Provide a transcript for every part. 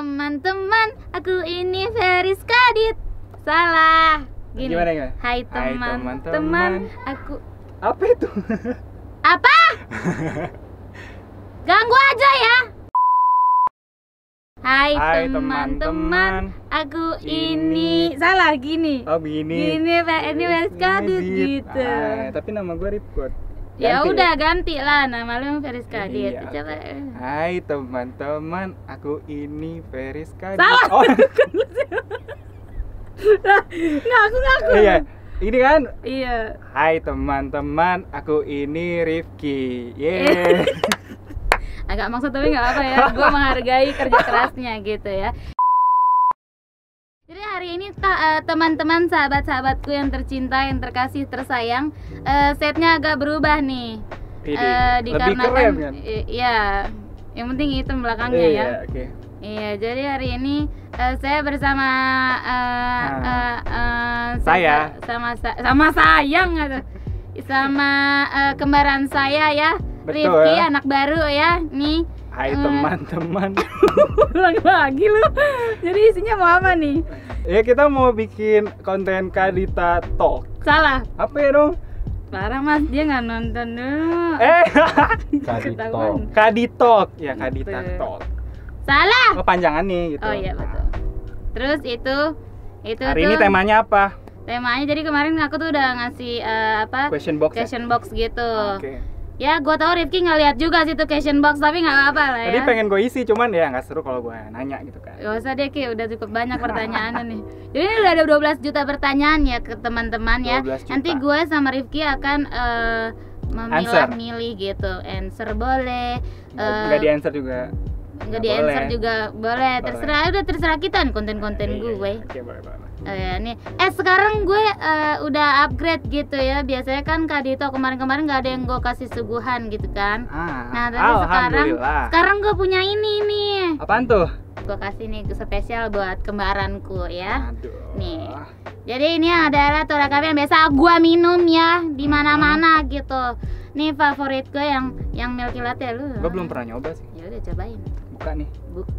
teman-teman, aku ini Feris Kadit. Salah. Gini. Gimana? Hai teman-teman, aku. Apa itu? Apa? Ganggu aja ya. Hai teman-teman, aku ini. Salah gini. Oh begini. Gini ini Feris Kadit gitu. Tapi nama gue Ripkot. Ya udah ganti lah, nama lu Feris Kadit. Iya, Coba. Hai teman-teman, aku ini Feris Kadit. Salah. Oh. Ngaku. Iya. Ini kan? Iya. Hai teman-teman, aku ini Rifki. Yeay. Agak maksud tapi nggak apa ya. Gue menghargai kerja kerasnya gitu ya. Jadi hari ini teman-teman, sahabat-sahabatku yang tercinta, yang terkasih, tersayang, setnya agak berubah nih. Lebih keren kan? Iya. Yang penting hitam belakangnya ya. Oke. Iya, jadi hari ini saya bersama saya sama sayang gitu. Sama kembaran saya ya. Betul, Rifki, ya. anak baru ya. Nih. Hai teman-teman. Ulang lagi lu. Jadi isinya mau apa nih? Ya kita mau bikin konten Kadita Talk. Salah. Apa ya dong? Parah mas, dia nggak nonton dulu. Kaditalk. Kaditalk. Ya Kadita Betul. Talk. Salah. Oh panjangan nih gitu. Oh iya betul. Terus itu Hari tuh ini temanya apa? temanya jadi kemarin aku tuh udah ngasih Question box. question box gitu. Oke. Ya gue tau Rifki nggak lihat juga sih tuh question box, tapi nggak apa-apa lah ya. Tadi pengen gue isi cuman ya nggak seru kalau gue nanya gitu kan. Gak usah deh Ki, udah cukup banyak pertanyaannya nih. Jadi ini udah ada 12 juta pertanyaan ya ke teman-teman ya. 12 juta. Nanti gue sama Rifki akan memilah-milih gitu. Answer boleh, Nggak di answer juga. nggak di answer juga boleh. Terserah, udah terserah kita nih konten-konten gue. Oke boleh. Nih, sekarang gue udah upgrade gitu ya. Biasanya kan Kadito kemarin-kemarin nggak ada yang gue kasih suguhan gitu kan. Nah tapi sekarang gue punya ini nih. Apaan tuh? Gue kasih nih spesial buat kembaranku ya. Aduh. Nih. Jadi ini adalah torak kafe yang biasa gue minum ya di mana-mana gitu. Nih favorit gue yang milky latte lu. Gue belum pernah nyoba sih. Ya udah cobain. Buka nih.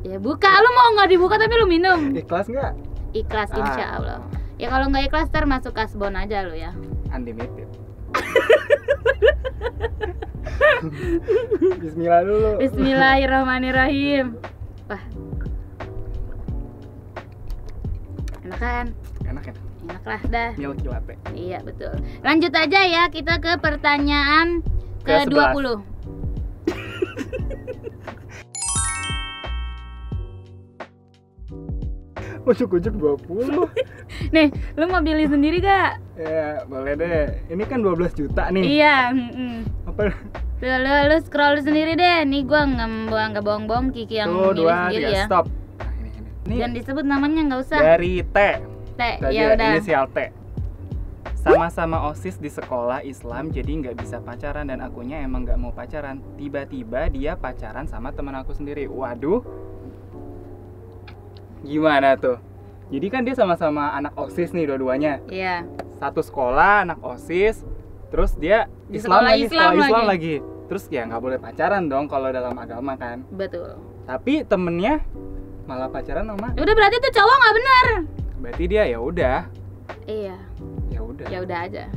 Ya buka, lu mau nggak dibuka tapi lu minum. Ikhlas nggak? Ikhlas insya Allah. Ya kalau nggak ikhlas ntar masuk kasbon aja lu ya. Unlimited. Bismillah dulu. Bismillahirrahmanirrahim. Wah. Enak kan? Enak ya? Enak lah dah. Milky latte. Iya betul. Lanjut aja ya kita ke pertanyaan ke-20. Ujuk-ujuk 20. Nih, lu mau pilih sendiri gak? Ya, boleh deh. Ini kan 12 juta nih. Iya. Apa? Tuh, lu scroll sendiri deh. Nih gua nggak bohong-bohong, Kiki yang Tuh, milih 2, sendiri 3, ya. stop. Nah, ini. Jangan disebut namanya, nggak usah. Dari T. Ya udah. Inisial T. Sama-sama OSIS di sekolah Islam, jadi nggak bisa pacaran dan akunya emang nggak mau pacaran. Tiba-tiba dia pacaran sama teman aku sendiri. Waduh. Gimana tuh? Jadi kan dia sama-sama anak OSIS nih dua-duanya. Iya. Satu sekolah anak OSIS, terus dia Di Islam sekolah lagi. Terus ya nggak boleh pacaran dong kalau dalam agama kan. Betul. Tapi temennya malah pacaran sama. Udah berarti tuh cowok nggak benar. Berarti dia ya udah. Iya. Ya Ya udah aja.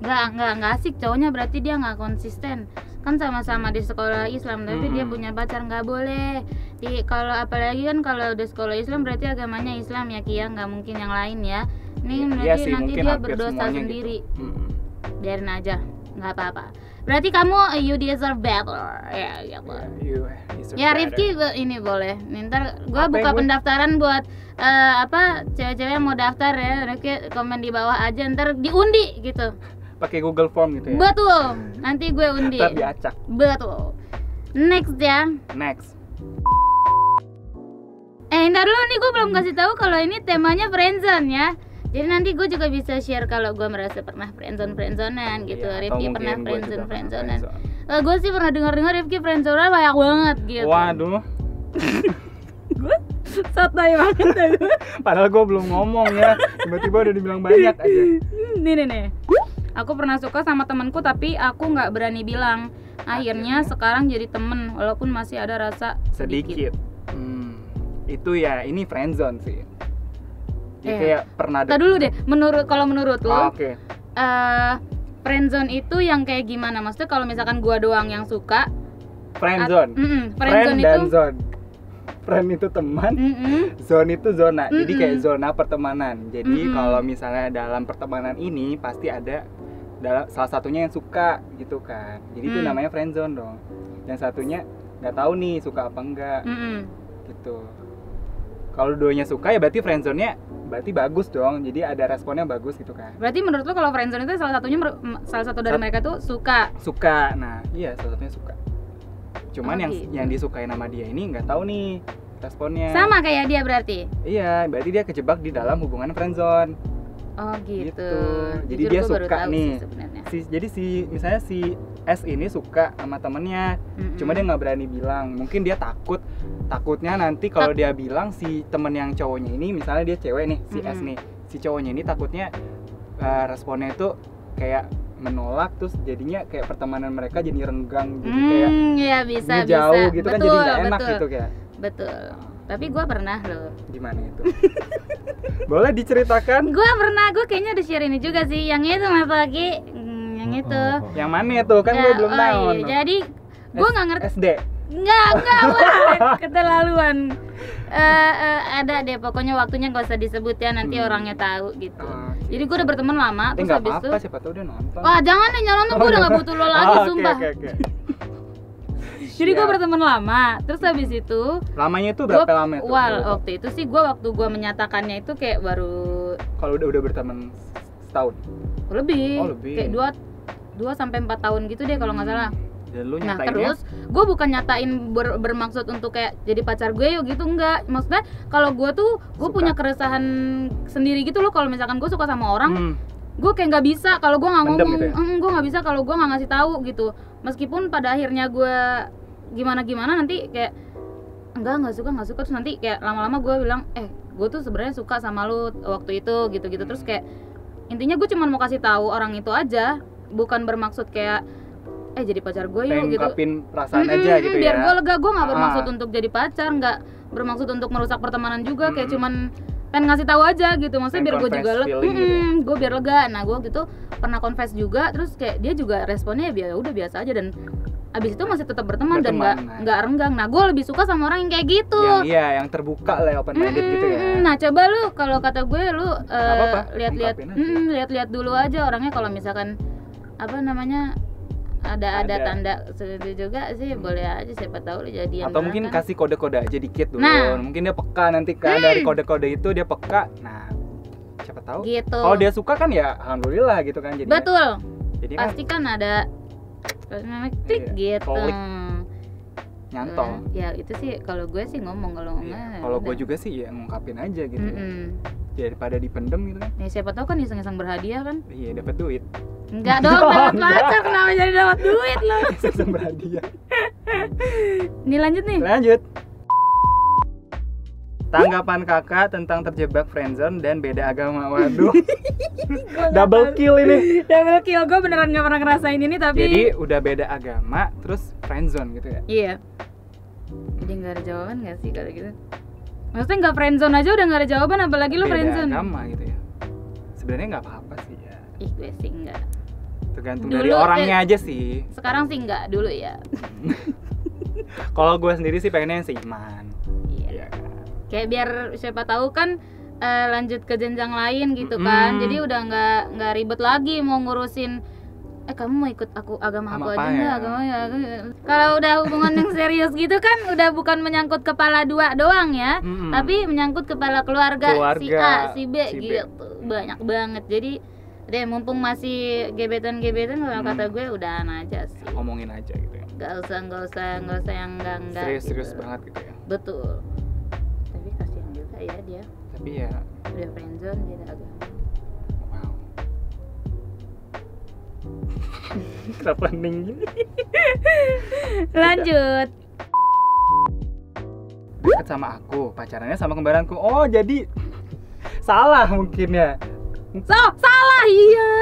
Nggak asik cowoknya, berarti dia nggak konsisten. Kan sama-sama di sekolah Islam tapi dia punya pacar, nggak boleh. Kalau apalagi kan kalau udah sekolah Islam berarti agamanya Islam ya Kia, nggak mungkin yang lain ya. Ini berarti nanti dia berdosa sendiri. Gitu. Biarin aja, nggak apa-apa. Berarti kamu you deserve better. Ya. Ya Rifki ini boleh. Ntar gue buka pendaftaran buat cewek-cewek yang mau daftar ya. Rifki komen di bawah aja, ntar diundi gitu. Pakai Google Form gitu ya. Betul. Nanti gue undi. Ntar diacak. Betul. Next ya. Next. Ntar dulu nih gue belum kasih tahu kalau ini temanya friendzone ya. Jadi nanti gue juga bisa share kalau gue merasa pernah friendzonean gitu. Iya, Rifki pernah friendzonean. friendzonean. Gue sih pernah dengar Rifki friendzonean banyak banget gitu. Waduh. Gue sotoy banget ya gue. Padahal gue belum ngomong ya. Tiba-tiba udah dibilang banyak aja. Nih. Aku pernah suka sama temanku tapi aku nggak berani bilang. Akhirnya sekarang jadi temen walaupun masih ada rasa sedikit. Itu ya ini friendzone sih. Ya Iya. kayak pernah Kita dulu deh, kalau menurut lo, Oke. friendzone itu yang kayak gimana? Maksudnya kalau misalkan gua doang yang suka, Friendzone. friendzone Friend itu, dan zone. Friend itu teman, zone itu zona. Jadi Mm-mm. kayak zona pertemanan. Jadi Mm-mm. kalau misalnya dalam pertemanan ini pasti ada salah satunya yang suka gitu kan. Jadi itu namanya friendzone dong. Yang satunya nggak tahu nih suka apa enggak gitu. Kalau duanya suka ya berarti friendzone-nya berarti bagus dong. Jadi ada responnya bagus gitu kan. Berarti menurut lo kalau friendzone itu salah satu dari mereka tuh suka. Suka. Nah, iya salah satunya suka. Cuman Oh, gitu. yang disukai nama dia ini nggak tahu nih responnya. Sama kayak dia berarti. Iya, berarti dia kejebak di dalam hubungan friendzone. Oh gitu. Gitu. Jadi Jujur dia gua baru suka tahu nih. sih sebenarnya. Jadi misalnya si S ini suka sama temennya, cuma dia nggak berani bilang. Mungkin dia takutnya nanti kalau dia bilang si temen yang cowoknya ini, misalnya dia cewek nih, si S nih, si cowoknya ini takutnya responnya itu kayak menolak, terus jadinya kayak pertemanan mereka jadi renggang, jadi kayak ya bisa jauh gitu kan, betul, jadi nggak enak betul, gitu kayak. betul. Tapi gue pernah loh. Gimana itu? Boleh diceritakan? Gue kayaknya udah share ini juga sih. Yang itu Mas Pagi, yang itu. Yang mana itu? Kan gue belum tahu. Iya. Jadi gue nggak ngerti. SD. Enggak wah, keterlaluan. Ada deh, pokoknya waktunya gak usah disebut ya, nanti orangnya tahu gitu. Oke. Jadi gue udah berteman lama, terus Nggak habis itu, apa-apa, siapa tahu dia nonton. wah jangan deh nyalon, gue udah gak butuh lo lagi, Oke, sumpah. oke. Jadi gue Siap. berteman lama, terus habis itu Lamanya itu berapa lama itu? waktu itu sih waktu gue menyatakannya itu kayak baru Kalau udah berteman setahun. lebih, Oh, lebih. kayak 2 sampai 4 tahun gitu deh kalau nggak salah. Dan lu Nah nyatainnya? terus gue bukan nyatain bermaksud untuk kayak jadi pacar gue yuk gitu, enggak. Maksudnya kalau gue tuh gue Suka. punya keresahan sendiri gitu loh, kalau misalkan gue suka sama orang, gue kayak nggak bisa kalau gue nggak Mendem ngomong, gitu ya? gue nggak bisa kalau gue nggak ngasih tahu gitu. Meskipun pada akhirnya gue gimana nanti kayak nggak suka terus nanti kayak lama-lama gue bilang gue tuh sebenarnya suka sama lu waktu itu gitu terus kayak intinya gue cuma mau kasih tahu orang itu aja, bukan bermaksud kayak jadi pacar gue yuk Pengen gitu. ngungkapin perasaan aja gitu Biar ya. gue lega, gue nggak bermaksud untuk jadi pacar, nggak bermaksud untuk merusak pertemanan juga, kayak cuman pengen ngasih tahu aja gitu, maksudnya Pengen biar gue juga confess feeling gitu ya. gue biar lega. Nah gue gitu pernah confess juga, terus kayak dia juga responnya ya udah biasa aja, dan abis itu masih tetap berteman dan nggak renggang. Nah gue lebih suka sama orang yang kayak gitu, yang terbuka lah, open minded gitu ya. Nah coba lu, kalau kata gue lu apa-apa, lihat-lihat ungkapin aja. lihat-lihat dulu aja orangnya, kalau misalkan apa namanya ada tanda seperti juga sih, boleh aja, siapa tahu lu jadian. Atau mungkin kan. kasih kode-kode aja dikit dulu. Nah. Mungkin dia peka nanti kan, dari kode-kode itu dia peka. Nah, siapa tahu. Gitu. Kalau dia suka kan ya alhamdulillah gitu kan, jadi. Betul. Jadi kan Pasti kan ada klik Iya, gitu. klik. nyantol. Ya itu sih kalau gue sih ngomong, kalau Iya. enggak. Kalau gue udah. juga sih ya ngungkapin aja gitu. Mm-mm. Daripada dipendem gitu kan. Ya siapa tahu kan iseng-iseng berhadiah kan? Iya, dapat duit. Enggak dong, dapat pacar, kenapa jadi dapat duit lo? Iseng berhadiah. Nih lanjut nih. Lanjut. Tanggapan kakak tentang terjebak friendzone dan beda agama. Waduh. Double kill ini. Double kill, gue beneran gak pernah ngerasain ini tapi. Jadi udah beda agama terus friendzone gitu ya. Iya. Jadi nggak ada jawaban nggak sih kalau gitu? Maksudnya nggak friendzone aja udah nggak ada jawaban, apalagi lu Beda friendzone. agama gitu ya. Sebenarnya nggak apa-apa sih ya. Ih gue sih nggak. Tergantung Dulu, dari orangnya aja sih. Sekarang sih nggak, dulu ya. Kalau gue sendiri sih pengennya yang seiman. Iya. Iya kan. Kayak biar siapa tahu kan lanjut ke jenjang lain gitu kan. Jadi udah nggak ribet lagi mau ngurusin kamu mau ikut aku agama aku aja nggak, agama ya. Kalau udah hubungan yang serius gitu kan udah bukan menyangkut kepala dua doang ya, tapi menyangkut kepala keluarga si A, si B gitu. Banyak banget. Jadi deh mumpung masih gebetan-gebetan, kalau kata gue udahan aja sih. Ngomongin aja gitu ya. Gak usah yang enggak Serius gitu. banget gitu ya. Betul. Tapi kasihan juga ya dia. Tapi ya Udah friendzone beda agama. wow. Kenapa hening gini? Lanjut. Deket sama aku, pacarannya sama kembaranku. Oh, jadi salah mungkin ya. Salah iya.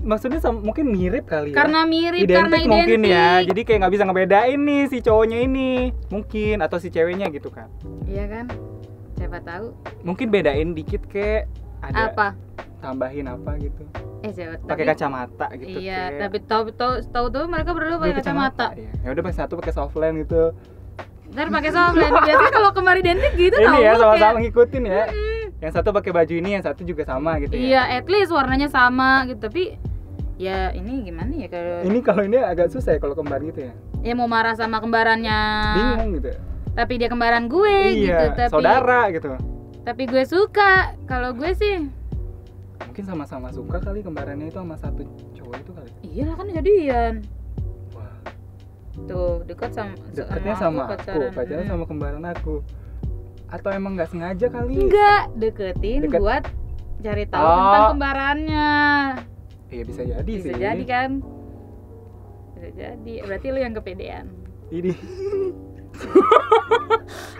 Maksudnya mungkin mirip kali ya. Karena mirip, Identik karena mungkin identik. ya. Jadi kayak nggak bisa ngebedain nih si cowoknya ini. Mungkin atau si ceweknya gitu kan. Iya kan? Siapa tahu. Mungkin bedain dikit kek, ada Apa? tambahin apa gitu. Siapa Pakai kacamata gitu. Iya, kek. tapi tahu mereka berdua Beli pakai kacamata. Iya. Ya udah pakai satu pakai softland gitu. Ntar pakai softland. Biasanya kalau kembar identik gitu Ini ya tau, sama-sama kayak, ngikutin ya. Yang satu pakai baju ini, yang satu juga sama gitu ya. iya, at least warnanya sama gitu. Tapi ya ini gimana ya Kalau ini agak susah ya kalau kembar gitu ya. ya mau marah sama kembarannya. Bingung gitu. Tapi dia kembaran gue gitu. Iya, Tapi saudara gitu. Tapi gue suka. Kalau gue sih Mungkin sama-sama suka kali kembarannya itu sama satu cowok itu kali. iyalah kan jadian. Wah, Tuh, deketnya sama aku, pacaran. pacaran sama kembaran aku. Atau emang nggak sengaja kali? Enggak, deketin Deket. buat cari tahu Oh. tentang kembarannya. Iya bisa jadi Bisa sih. jadi kan? Bisa jadi. Berarti lu yang kepedean. Ini.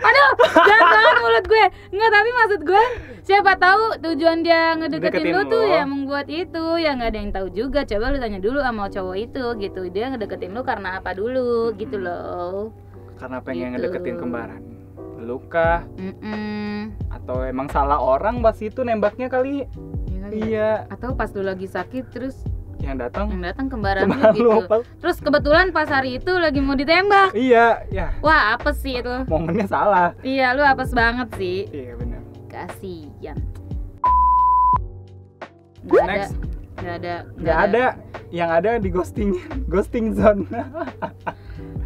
Aduh, jangan banget mulut gue. Enggak, tapi maksud gue siapa tahu tujuan dia ngedeketin Deketin lu tuh lo. ya membuat itu. Ya nggak ada yang tahu juga. Coba lu tanya dulu sama cowok itu gitu. Dia ngedeketin lu karena apa dulu gitu loh. Karena pengen Gitu. ngedeketin kembaran. Lu kah? Mm-mm. Atau emang salah orang pas itu nembaknya kali? Iya kali. Iya. Atau pas lu lagi sakit terus Yang datang yang datang kembaran lu kembaran gitu. lu pas. Terus kebetulan pas hari itu lagi mau ditembak. Iya, ya. Wah, apes sih itu. Momennya salah. Iya, lu apes banget sih. Iya benar. Kasian. Nggak ada. Next. Nggak ada. Yang ada di ghosting zone.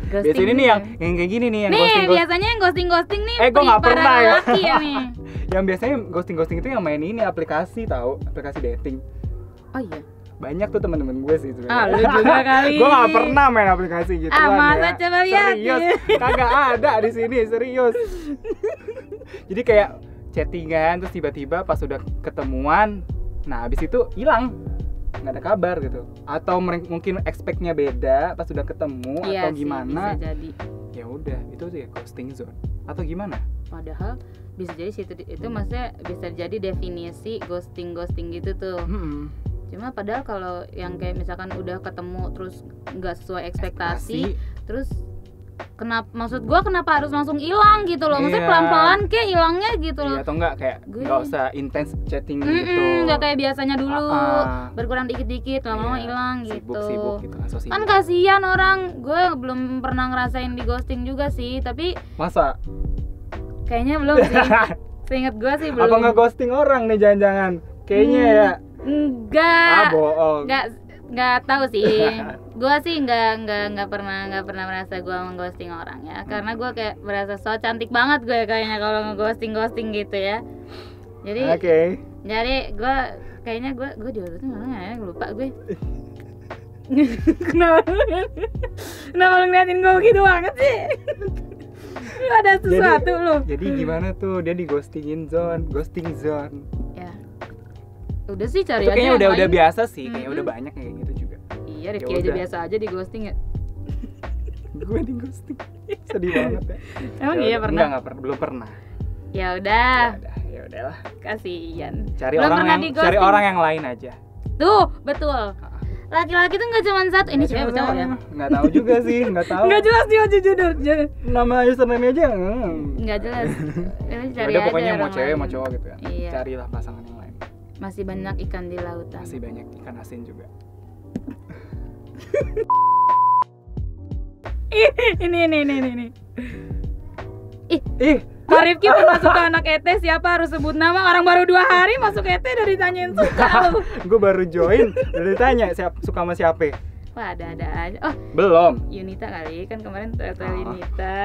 Ghosting Biasanya ini juga. yang kayak gini nih, yang Nih, ghosting. biasanya yang ghosting nih Gua nggak para pernah ya. laki ya nih. Yang biasanya ghosting itu yang main ini aplikasi tahu, aplikasi dating. Oh iya. Banyak tuh teman-teman gue sih sebenarnya. Ah, lu juga kali. Gue nggak pernah main aplikasi gitu Masa coba lihat. Serius, kagak ada di sini, serius. Jadi kayak chattingan terus tiba-tiba pas udah ketemuan, nah habis itu hilang, nggak ada kabar gitu. Atau mungkin expect-nya beda pas udah ketemu Iya atau sih, gimana? bisa jadi. Ya udah, itu sih ghosting zone. Atau gimana? Padahal bisa jadi sih itu maksudnya bisa jadi definisi ghosting gitu tuh. Cuma padahal kalau yang kayak misalkan udah ketemu terus nggak sesuai ekspektasi, terus maksud gua kenapa harus langsung hilang gitu loh? Maksudnya Iya. pelan-pelan kayak hilangnya gitu loh. Iya atau enggak kayak Gue- nggak usah intens chatting gitu. Nggak kayak biasanya dulu, berkurang dikit-dikit, lama-lama Iya, hilang gitu. Sibuk gitu kan, so Kan sibuk. kasihan orang, gue belum pernah ngerasain di ghosting juga sih, tapi Masa? kayaknya belum sih. Seingat gue sih belum. Apa nggak ghosting orang nih jangan-jangan? Kayaknya ya. Enggak. Bohong. Nggak tahu sih. Gue sih nggak pernah merasa gue mengghosting orang ya, karena gue kayak merasa so cantik banget gue kayaknya kalau ngeghosting gitu ya. Jadi Oke. jadi gue kayaknya gue di waktu itu mana ya, lupa gue. Kenapa lu ngeliatin gue gitu banget sih? Lu ada sesuatu lu. Jadi gimana tuh dia di ghosting zone. Ya. Udah sih cari Itu aja. kayaknya yang udah lain. biasa sih, kayaknya Mm-mm. udah banyak kayak gitu juga. Iya, Rifki Ya aja udah. biasa aja di ghosting ya. Gue di ghosting. Sedih banget ya. Emang Ya iya udah. pernah? Enggak, belum pernah. Ya udah, Ya udahlah. kasihan. Cari Belum orang pernah yang di-ghosting. cari orang yang lain aja. Tuh, betul. Laki-laki tuh nggak cuma satu. Ini cewek cowok ya? Nggak tahu juga sih, nggak tahu. Nggak jelas dia jujur. Nama username aja. Nggak jelas. Ini cari Udah aja pokoknya mau orang cewek lain. mau cowok gitu ya. Iya. Carilah pasangan yang lain. Masih banyak ikan di lautan. Masih banyak ikan asin juga. Ini. Ih, Kak Rifki pernah suka anak ET, siapa harus sebut nama? Orang baru 2 hari masuk ET udah ditanyain suka lu. gue baru join, udah ditanya suka sama siapa? Wah, ada aja. Oh, Belum. Yunita kali, kan kemarin tuh Oh. Yunita.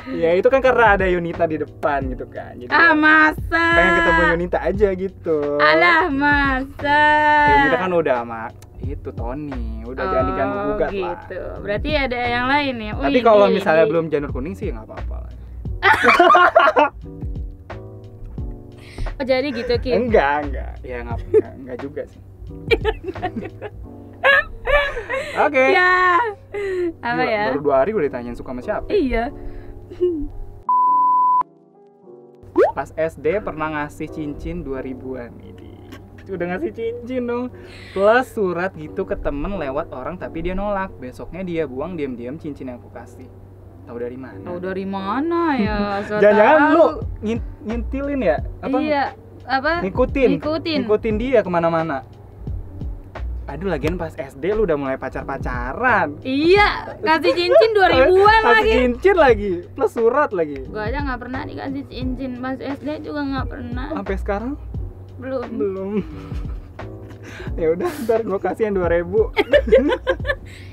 Ya itu kan karena ada Yunita di depan gitu kan. Jadi Masa? pengen ketemu Yunita aja gitu. Alah, masa? Yunita kan udah sama itu Tony, udah jangan diganggu gugat gitu. lah. Berarti ada yang lain ya. Tapi kalau misalnya belum janur kuning sih nggak apa-apa lah. Oh, jadi gitu, Ki. Enggak. Ya enggak juga sih. Oke. Ya. Apa Gila, ya? Baru 2 hari udah ditanyain suka sama siapa. Iya. Pas SD pernah ngasih cincin 2000-an ini. Udah ngasih cincin dong. Plus surat gitu ke temen lewat orang tapi dia nolak. Besoknya dia buang diam-diam cincin yang aku kasih. Tahu dari mana? Tahu dari mana ya? So Jangan-jangan tahu. lu ngintilin ya? Apa? Iya, apa? Ngikutin dia kemana-mana. Aduh, lagian pas SD lu udah mulai pacaran. Iya, kasih cincin 2000-an Kasih lagi. cincin lagi, plus surat lagi. Gua aja nggak pernah dikasih cincin, pas SD juga nggak pernah. Sampai sekarang Belum. Ya udah, ntar gua kasih yang 2000.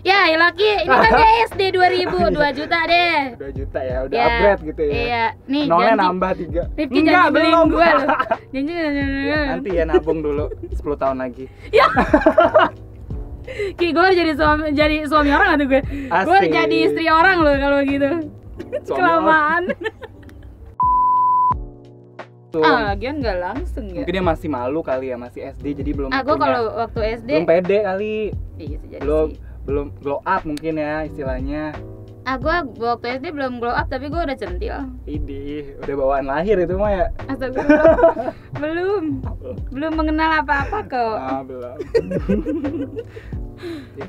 Ya, laki, ini kan dia SD 2000, 2 juta deh. 2 juta ya, udah Ya, upgrade gitu ya. Iya, nih Nolnya janji. nambah 3. Rifki janji beliin gua loh. Janji. Ya, nanti ya nabung dulu 10 tahun lagi. Ya. Ki, gue harus jadi suami orang atau gue? Gue Asik. jadi istri orang loh kalau gitu. Suami Kelamaan. Tuh. Lagian nggak langsung ya. Mungkin dia masih malu kali ya, masih SD jadi belum Gue punya- kalau waktu SD belum pede kali. iya sih jadi Belum sih. belum glow up mungkin ya istilahnya. Gue waktu SD belum glow up tapi gue udah centil. Idih, udah bawaan lahir itu mah ya. Astagfirullah. belum mengenal apa-apa kok. Belum.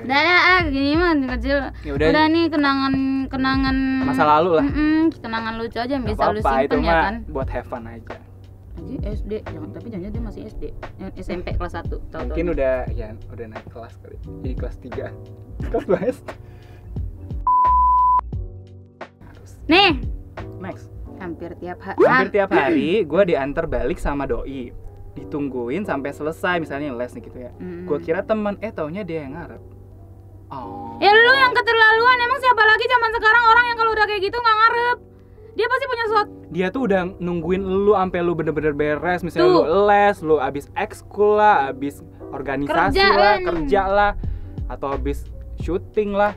Udah ya, gini mah kecil. Ya udah. Udah nih kenangan Masa lalu lah. Kenangan lucu aja yang Gak bisa lu apa-apa, itu simpen ya mah kan. buat have fun aja. Jadi SD, tapi jangan dia masih SD. SMP kelas 1, tahu-tahu. Mungkin udah naik kelas kali. Jadi kelas 3. Kelas 2 SD. Nih, Next. hampir tiap Hampir tiap hari gue diantar balik sama doi. Ditungguin sampai selesai misalnya les nih gitu ya. Gue kira teman, taunya dia yang ngarep. Oh. Ya lu yang keterlaluan, emang siapa lagi zaman sekarang orang yang kalau udah kayak gitu nggak ngarep. Dia pasti punya sesuatu. Dia tuh udah nungguin lu sampai lu bener-bener beres, misalnya Tuh. lu les, lu abis ekskul lah, abis organisasi kerja lah, atau abis syuting lah,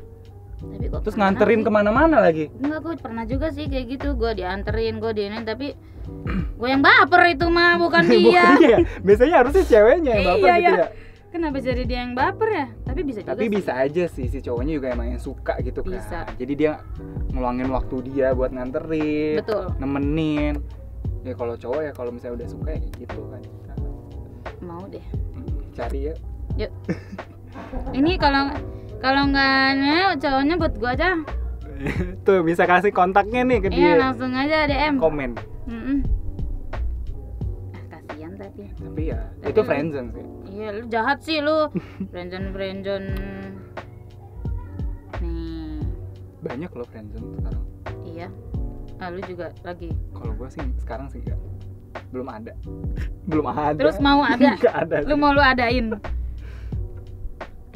Tapi gua terus pernah nganterin sih. kemana-mana lagi. Enggak, gue pernah juga sih kayak gitu. Gue dianterin, gue diinin, tapi gue yang baper itu mah, bukan dia. Bukan dia. Biasanya harusnya ceweknya yang baper Iya, gitu iya. ya. Kenapa jadi dia yang baper ya? Tapi bisa juga Tapi sih. bisa aja sih si cowoknya juga emang yang suka gitu kan. Bisa. Jadi dia ngeluangin waktu dia buat nganterin, Betul. nemenin. Ya kalau cowok ya kalau misalnya udah suka ya kayak gitu kan. Mau deh. Cari ya. Yuk. Ini kalau nggak cowoknya buat gue aja. Tuh bisa kasih kontaknya nih ke Iya, dia. langsung aja DM. Komen. Kasihan tapi. Tapi ya Tapi itu lu- friendzone sih. Iya, lu jahat sih lu. Friendzone. Nih. Banyak loh friendzone sekarang. Iya. Lu juga lagi. Kalau gua sih sekarang sih enggak. Belum ada. Belum ada. Terus mau ada? Nggak ada. Lu mau lu adain?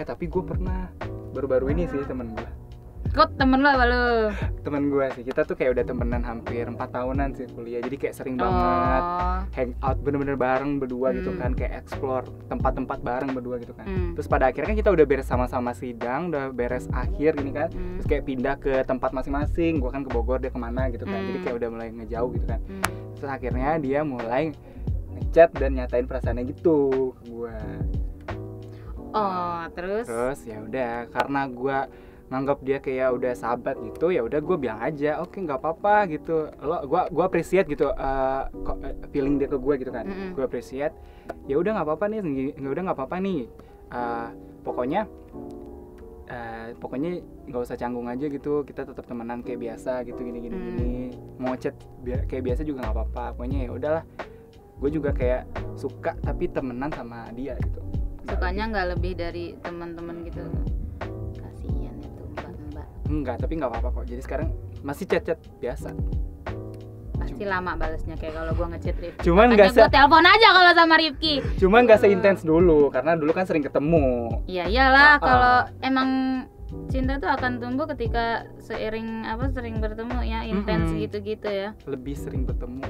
Tapi gue pernah baru-baru ini sih temen gue. Kok temen lu apa lu? Temen gue sih, kita tuh kayak udah temenan hampir 4 tahunan sih kuliah. Jadi kayak sering banget hangout bener-bener bareng berdua gitu kan, kayak explore tempat-tempat bareng berdua gitu kan. Terus pada akhirnya kan kita udah beres sama-sama sidang, udah beres akhir gini kan. Terus kayak pindah ke tempat masing-masing. Gue kan ke Bogor, dia kemana gitu kan. Jadi kayak udah mulai ngejauh gitu kan. Terus akhirnya dia mulai ngechat dan nyatain perasaannya gitu ke gue. Terus ya udah, karena gue nganggap dia kayak udah sahabat gitu, ya udah gue bilang aja oke, nggak apa-apa gitu. Gue appreciate gitu feeling dia ke gue gitu kan. Gue appreciate, ya udah nggak apa-apa nih, pokoknya nggak usah canggung aja gitu, kita tetap temenan kayak biasa gitu, gini mau chat kayak biasa juga nggak apa-apa, pokoknya ya udahlah. Gue juga kayak suka tapi temenan sama dia gitu. sukanya nggak lebih dari teman-teman gitu. Kasihan itu mbak. Enggak, tapi nggak apa-apa kok. Jadi sekarang masih chat biasa. Pasti lama balasnya kayak kalau gua ngechat Rifki. Cuman nggak gua telepon aja kalau sama Rifki. Cuman nggak seintens dulu, karena dulu kan sering ketemu. Iya iyalah, kalau emang cinta tuh akan tumbuh ketika sering bertemu ya, intens gitu-gitu ya. Lebih sering bertemu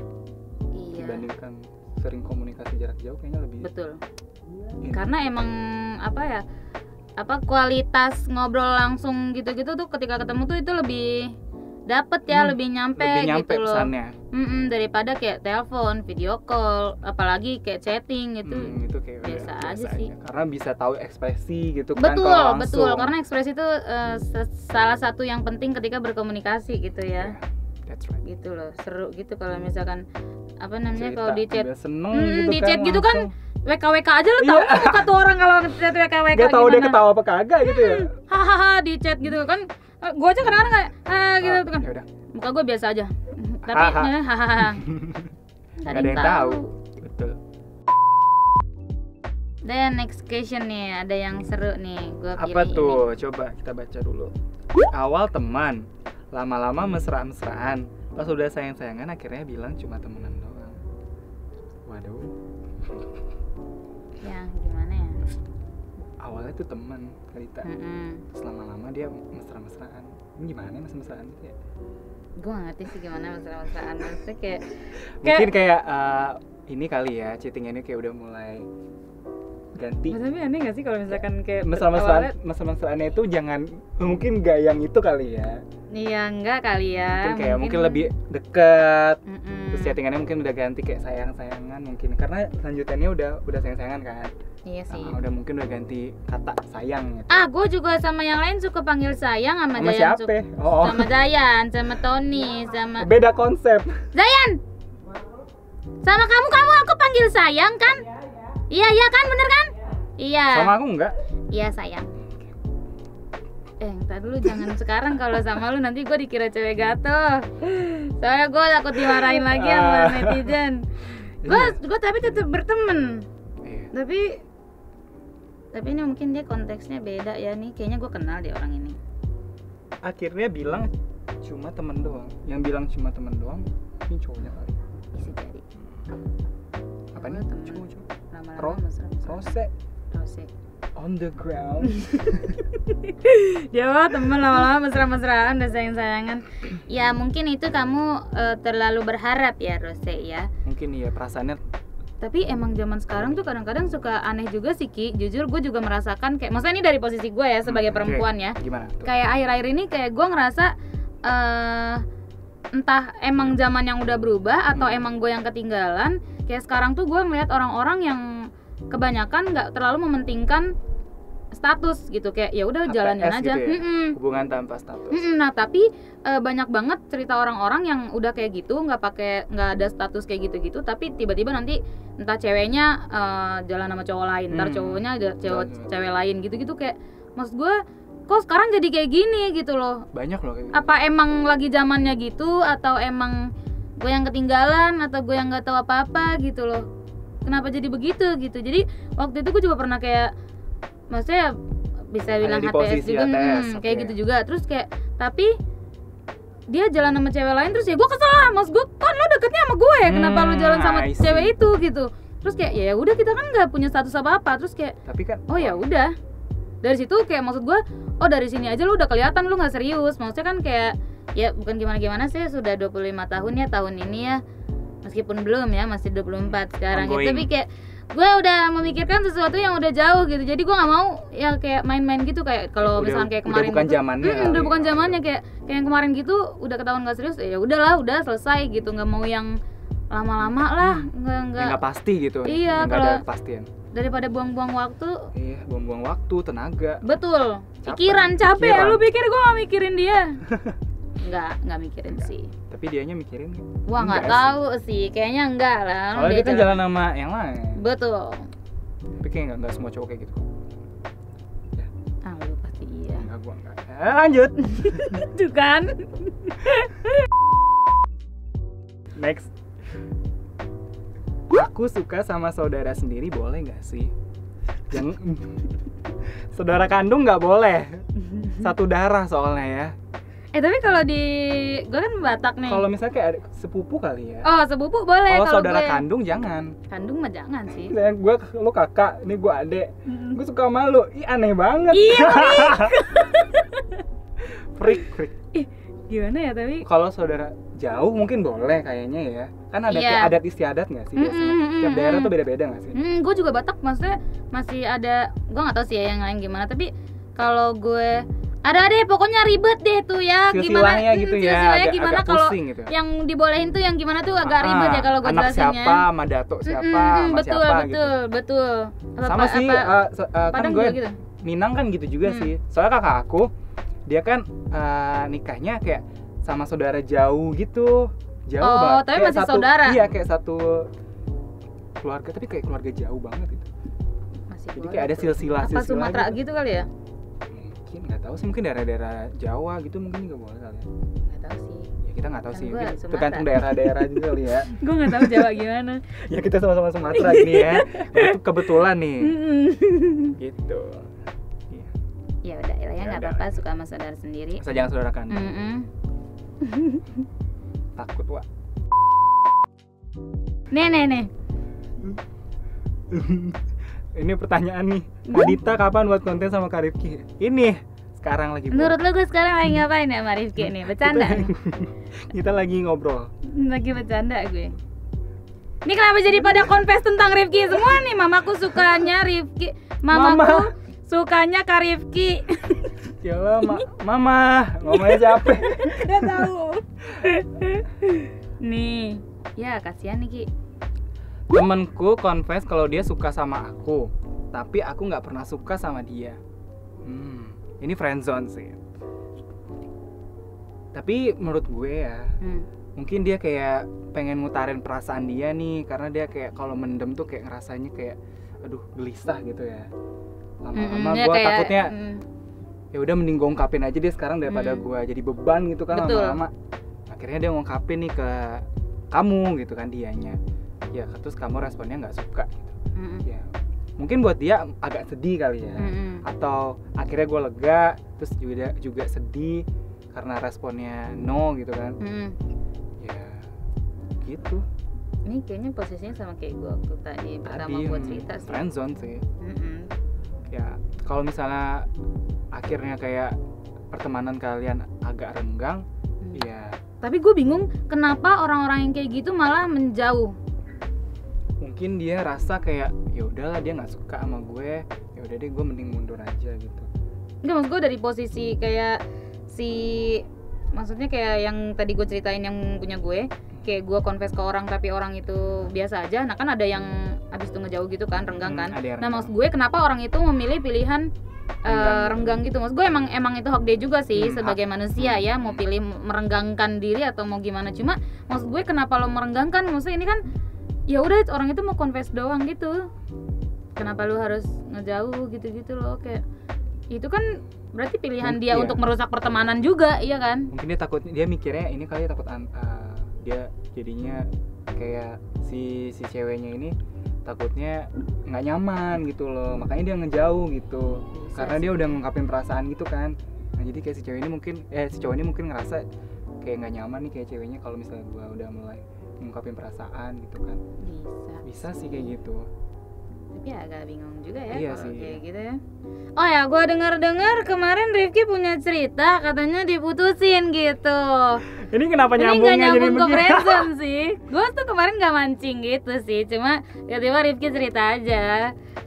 dibandingkan sering komunikasi jarak jauh, kayaknya lebih. Betul. Karena emang kualitas ngobrol langsung gitu-gitu tuh ketika ketemu tuh itu lebih dapet ya, lebih nyampe gitu loh. Pesannya. Daripada kayak telepon, video call, apalagi kayak chatting gitu. Itu kayak biasa aja sih. Karena bisa tahu ekspresi gitu kan. Betul. Karena ekspresi itu salah satu yang penting ketika berkomunikasi gitu ya. That's right. Gitu loh, seru gitu kalau misalkan kalau di chat. Seneng gitu di kan. chat gitu kan. WKWK aja lu tau muka tuh orang kalau ngechat WKWK gak tau dia gimana? ketawa apa kagak gitu ya. Hahaha di chat gitu kan Gue aja kadang-kadang kayak gitu tuh kan. Ya udah. Muka gue biasa aja. Tapi hahaha. Gak ada yang tahu. Betul. Dan next question nih, ada yang seru nih. Gua Apa pilih tuh? Coba kita baca dulu. Awal teman, lama-lama mesra-mesraan. Pas udah sayang-sayangan akhirnya bilang cuma temenan doang. Waduh. Ya, gimana ya? Awalnya tuh teman, Kalita. Terus lama-lama dia mesra-mesraan. Ini gimana mesra-mesraan gitu ya? Gue gak ngerti sih gimana mesra-mesraan. Maksudnya kayak Mungkin kayak ini kali ya, cheating ini kayak udah mulai ganti. Maksudnya aneh gak sih kalau misalkan kayak Mesra-mesraannya itu jangan, mungkin gak yang itu kali ya. Iya, enggak kali ya. Mungkin lebih dekat. Terus chattingannya mungkin udah ganti kayak sayang-sayangan mungkin. Karena lanjutannya udah sayang-sayangan kan. Iya sih. Mungkin udah ganti kata sayang gitu. Gue juga sama yang lain suka panggil sayang sama Dayan. Siapa? Sama Dayan, sama Tony, sama beda konsep. Dayan. Sama kamu aku panggil sayang kan? Iya kan, bener kan? Iya. Sama aku enggak? Iya sayang. Entar dulu jangan sekarang, kalau sama lu nanti gue dikira cewek gatel. Soalnya gue takut dimarahin lagi sama netizen. Gue tapi tetap berteman. Tapi ini mungkin dia konteksnya beda ya nih. Kayaknya gue kenal dia orang ini. Akhirnya bilang cuma temen doang. Yang bilang cuma temen doang ini cowoknya kali. Bisa jadi. Apa nih? Cowok. Rose. On the ground. Dia temen lama-lama mesra-mesraan udah sayang-sayangan. Ya mungkin itu kamu terlalu berharap ya Rose ya. Mungkin iya perasaannya. Tapi emang zaman sekarang tuh kadang-kadang suka aneh juga sih Ki. Jujur gue juga merasakan kayak, maksudnya ini dari posisi gue ya sebagai perempuan ya. Gimana tuh? Kayak akhir-akhir ini kayak gue ngerasa entah emang zaman yang udah berubah atau emang gue yang ketinggalan. Kayak sekarang tuh gue ngeliat orang-orang yang kebanyakan nggak terlalu mementingkan status gitu, kayak ya udah jalanin aja gitu ya? Hubungan tanpa status. Nah tapi banyak banget cerita orang-orang yang udah kayak gitu, nggak ada status kayak gitu-gitu, tapi tiba-tiba nanti entah ceweknya jalan sama cowok lain, ntar cowoknya ada cewek lain gitu-gitu. Kayak maksud gue kok sekarang jadi kayak gini gitu loh. Banyak loh kayak gitu. Apa emang lagi zamannya gitu, atau emang gue yang ketinggalan, atau gue yang nggak tahu apa-apa gitu loh. Kenapa jadi begitu gitu. Jadi waktu itu gue juga pernah kayak, maksudnya bisa bilang HTS juga, kayak gitu juga. Terus kayak, tapi dia jalan sama cewek lain, terus ya gue kesel lah. Maksud gue, kan lo deketnya sama gue, kenapa lo jalan sama cewek itu gitu. Terus kayak ya udah, kita kan nggak punya status apa-apa. Terus kayak, tapi kan oh ya udah. Dari situ kayak maksud gue, oh dari sini aja lo udah kelihatan lo nggak serius. Maksudnya kan kayak, ya bukan gimana-gimana sih, sudah 25 tahun ya tahun ini ya. Meskipun belum ya, masih 24 sekarang gitu. Tapi kayak gue udah memikirkan sesuatu yang udah jauh gitu. Jadi gue nggak mau ya kayak main-main gitu, kayak kalau misalkan kayak kemarin udah bukan gitu, zamannya udah bukan zamannya, kayak yang kemarin gitu udah ketahuan nggak serius, ya udahlah, udah selesai gitu. Nggak mau yang lama-lama lah, nggak pasti gitu. Iya, nggak ada kepastian. Daripada buang-buang waktu. Iya, buang-buang waktu, tenaga. Betul. Pikiran capek. Lu pikir gue nggak mikirin dia? Nggak mikirin sih. Tapi dianya mikirin. Wah, nggak tahu sih, kayaknya enggak lah. Kalau dia kan jalan sama yang lain. Betul. Tapi kayak nggak semua cowok kayak gitu. Ya. Lu pasti iya. Enggak, gua enggak. Lanjut. Tuh kan. Next. Aku suka sama saudara sendiri, boleh nggak sih? Yang saudara kandung nggak boleh. Satu darah soalnya ya. Tapi kalau di gue kan Batak nih. Kalau misalnya kayak sepupu kali ya. Oh, sepupu boleh. Kalau saudara kandung jangan. Kandung mah jangan sih. Gue lu kakak, ini gue adek. Gue suka sama lu. Ih, aneh banget. Iya, freak. Ih, gimana ya tapi? Kalau saudara jauh mungkin boleh kayaknya ya. Kan ada kayak adat istiadat nggak sih biasanya? Tiap daerah tuh beda-beda nggak sih? Gue juga Batak, maksudnya masih ada. Gue nggak tahu sih ya yang lain gimana. Tapi kalau gue ada deh, pokoknya ribet deh tuh ya. Silsilahnya gitu ya, gimana kalau gitu. Yang dibolehin tuh yang gimana tuh agak ribet ya kalau gue jelasinnya. Anak siapa, sama datuk siapa, sama siapa gitu. Betul. Sama sih, kan gue gitu. Minang kan gitu juga sih. Soalnya kakak aku, dia kan nikahnya kayak sama saudara jauh gitu. Jauh banget. Oh, tapi kayak masih saudara? Iya, kayak satu keluarga, tapi kayak keluarga jauh banget gitu. Masih jadi kayak ada silsilah. Apa Sumatera gitu kali ya? Mungkin nggak tahu sih, mungkin daerah-daerah Jawa gitu mungkin juga boleh kali ya. Nggak tahu sih. Ya kita nggak tahu Kan sih, gua mungkin Sumatera. tergantung daerah-daerah juga kali ya. Gue nggak tahu Jawa gimana. Ya kita sama-sama Sumatera gini ya. Itu kebetulan nih. Gitu. Iya. Ya udah ya Ya nggak udah. apa-apa, suka sama saudara sendiri. Asal jangan saudarakan. Takut Wak. Nih. Ini pertanyaan nih. Adita kapan buat konten sama Kak Rifki? Ini sekarang lagi. Menurut lo gue sekarang lagi ngapain ya sama Rifki nih? Bercanda nih? Kita lagi ngobrol. Lagi bercanda gue. Ini kenapa jadi pada confess tentang Rifki semua nih? Mamaku sukanya Rifki. Mamaku sukanya Kak Rifki. Yalah, Mama, ngomongnya siapa? Udah tahu. Nih, ya kasihan nih Ki. Temenku confess kalau dia suka sama aku, tapi aku nggak pernah suka sama dia. Ini friendzone sih. Tapi menurut gue ya, mungkin dia kayak pengen ngutarin perasaan dia nih, karena dia kayak kalau mendem tuh kayak ngerasanya kayak, aduh gelisah gitu ya. Lama-lama ya gue kayak, takutnya, ya udah mending gue ungkapin aja deh sekarang daripada gue jadi beban gitu kan. Betul. Lama-lama. Akhirnya dia ngungkapin nih ke kamu gitu kan dianya. Ya terus kamu responnya nggak suka gitu. Ya mungkin buat dia agak sedih kali ya. Atau akhirnya gue lega, terus juga sedih karena responnya no gitu kan. Ya gitu. Ini kayaknya posisinya sama kayak gue waktu tadi pertama gue cerita sih. Friendzone sih. Ya kalau misalnya akhirnya kayak pertemanan kalian agak renggang, ya. Tapi gue bingung kenapa orang-orang yang kayak gitu malah menjauh. Mungkin dia rasa kayak ya udahlah dia nggak suka sama gue, ya udah deh gue mending mundur aja gitu. Enggak, maksud gue dari posisi kayak maksudnya kayak yang tadi gue ceritain yang punya gue, kayak gue confess ke orang tapi orang itu biasa aja. Nah kan ada yang abis itu ngejauh gitu kan, renggang kan. Nah maksud gue kenapa orang itu memilih pilihan renggang gitu. Maksud gue emang itu hak dia juga sih sebagai manusia ya, mau pilih merenggangkan diri atau mau gimana. Cuma maksud gue kenapa lo merenggangkan, maksudnya ini kan ya udah orang itu mau confess doang gitu, kenapa lu harus ngejauh gitu loh, kayak itu kan berarti pilihan dia untuk merusak pertemanan juga, iya kan? Mungkin dia mikirnya ini kali takut dia jadinya kayak si ceweknya ini takutnya nggak nyaman gitu loh, makanya dia ngejauh gitu. Karena dia udah ngungkapin perasaan gitu kan. Nah jadi kayak si cowok ini mungkin ngerasa kayak nggak nyaman nih kayak ceweknya kalau misalnya gua udah mulai ngungkapin perasaan gitu kan. Bisa sih kayak gitu. Tapi agak bingung juga ya iya kalau sih. kayak gitu ya. Oh ya, gue dengar kemarin Rifki punya cerita katanya diputusin gitu. Ini kenapa Ini nyambungnya nggak nyambung jadi ke begini? friendzone sih. Gue tuh kemarin nggak mancing gitu sih, cuma tiba-tiba Rifki cerita aja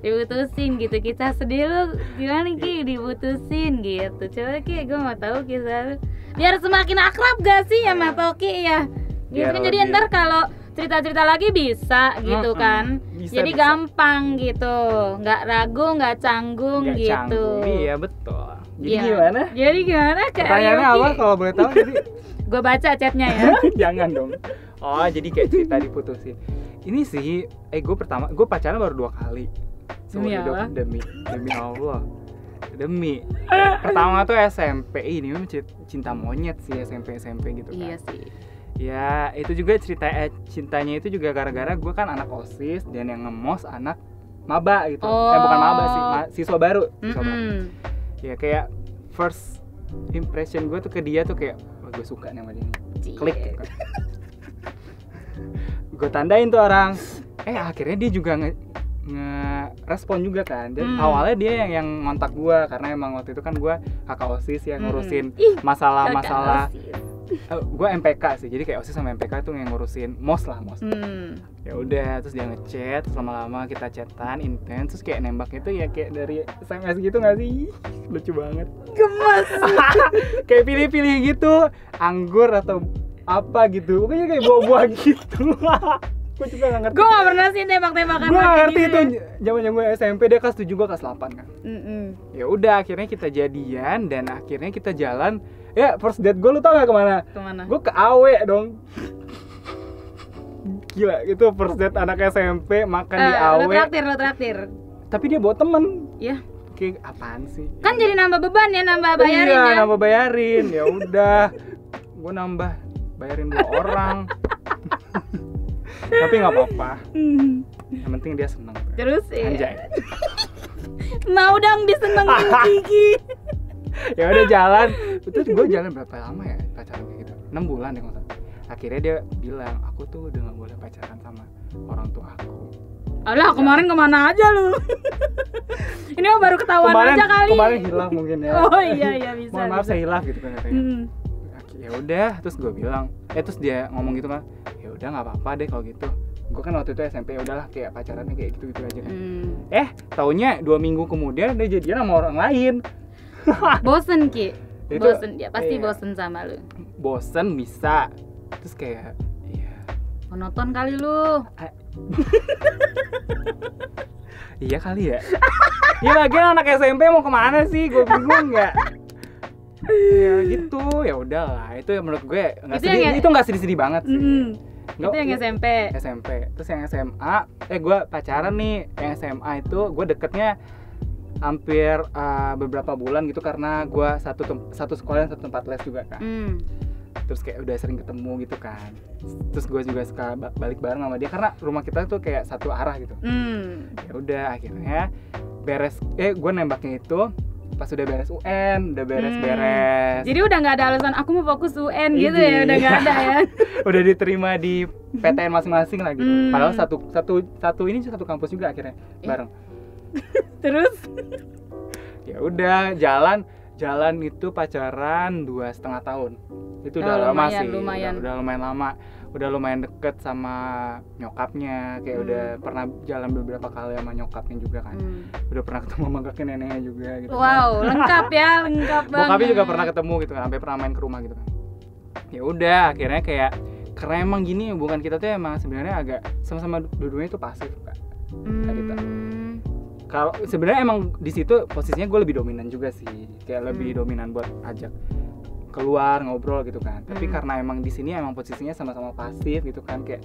diputusin gitu. Kita sedih lu gimana Ki diputusin gitu. Coba Ki, gue mau tahu kisah lu. Biar semakin akrab gak sih ya sama Toki ya. Gitu kan, jadi ntar kalau cerita-cerita lagi bisa gitu kan. Bisa, jadi bisa. gampang gitu, nggak ragu, nggak canggung Nggak gitu. canggung, iya betul. Jadi Iya. gimana? Jadi gimana Kak Pertanyaannya Rifki? apa kalau boleh tahu? Jadi Gue baca chatnya ya. jangan dong. Oh jadi kayak cerita diputusin. Ini sih, gue pacaran baru 2 kali. Seumur Demi hidup. apa? Demi Allah. Demi. Pertama tuh SMP. Ini memang cinta monyet sih SMP gitu kan. Iya sih. Ya itu juga cintanya itu juga gara-gara gue kan anak OSIS dan yang ngemos anak maba gitu. Bukan maba sih, siswa baru. Ya kayak first impression gue tuh ke dia tuh kayak gue suka nih sama dia nih. Klik gitu kan. Gue tandain tuh orang. Akhirnya dia juga nge-respon juga kan. Dan awalnya dia yang ngontak gue karena emang waktu itu kan gue kakak OSIS yang ngurusin masalah-masalah. Gue MPK sih, jadi kayak OSIS sama MPK tuh yang ngurusin MOS. Ya udah, terus dia ngechat, terus lama-lama kita chatan intens, terus kayak nembaknya tuh ya kayak dari SMS gitu nggak sih? Lucu banget. Gemes. Kayak pilih-pilih gitu, anggur atau apa gitu, pokoknya kayak buah-buah gitu. Gue juga nggak ngerti. Gue nggak pernah sih tembak-tembakan. Gue ngerti itu zaman gue SMP, dia kelas 7 gue kelas 8 kan. Ya udah, akhirnya kita jadian dan akhirnya kita jalan. Ya first date gue, lu tau gak kemana? Kemana? Gue ke AW dong. Gila, itu first date anak SMP makan di AW. Lo traktir. Tapi dia bawa temen. Ya. kayak apaan sih? Kan jadi nambah beban ya, nambah bayarin iya, ya. nambah bayarin. Ya udah, gue nambah bayarin 2 orang. Tapi nggak apa-apa. Yang penting dia seneng. Terus Anjay. Mau dong disenengin Kiki. Ya udah jalan. Terus gue jalan berapa lama ya pacaran kayak gitu? 6 bulan ya kalau nggak salah. Akhirnya dia bilang, aku tuh udah nggak boleh pacaran sama orang tua aku. Alah, kemarin kemana aja lu? Ini mah baru ketahuan aja kali. Kemarin hilaf mungkin ya. Oh iya bisa. Mohon maaf saya hilaf gitu kan katanya. Ya udah, terus gue bilang, terus dia ngomong gitu kan, ya udah nggak apa-apa deh kalau gitu. Gue kan waktu itu SMP, ya udahlah kayak pacarannya kayak gitu-gitu aja kan. Taunya 2 minggu kemudian dia jadian sama orang lain. Bosen Ki. Itu, Bosen dia pasti iya. bosen sama lu. Bosen bisa. Terus kayak Monoton kali lu. Iya kali ya. Ya lagian anak SMP mau kemana sih? Gue bingung nggak. Ya gitu, ya udahlah. Itu menurut gue nggak Itu sedih. yang- Itu nggak sedih-sedih banget sih. Itu yang SMP. SMP. Terus yang SMA, gue pacaran nih. Yang SMA itu gue deketnya hampir beberapa bulan gitu karena gue satu sekolah dan satu tempat les juga kan. Terus kayak udah sering ketemu gitu kan. Terus gue juga suka balik bareng sama dia karena rumah kita tuh kayak satu arah gitu. Ya udah akhirnya beres gue nembaknya itu pas udah beres UN, udah beres-beres. Jadi udah nggak ada alasan aku mau fokus UN gitu ya, udah nggak ada ya. Udah diterima di PTN masing-masing lah gitu. Padahal satu ini satu kampus juga akhirnya bareng. Terus Ya udah jalan itu pacaran 2,5 tahun. Itu udah lama lumayan, sih. lumayan. Udah lumayan lama. Udah lumayan deket sama nyokapnya. Kayak udah pernah jalan beberapa kali sama nyokapnya juga kan. Udah pernah ketemu sama kakek neneknya juga gitu. wow, lengkap ya, lengkap banget. Bokapnya juga pernah ketemu gitu kan, sampai pernah main ke rumah gitu kan. Ya udah, akhirnya kayak karena emang gini hubungan kita tuh emang sebenarnya agak sama-sama dua-duanya tuh pasif Kak. Kalau sebenarnya emang di situ posisinya gue lebih dominan juga sih, kayak lebih dominan buat ajak keluar ngobrol gitu kan. Tapi karena emang di sini emang posisinya sama-sama pasif gitu kan, kayak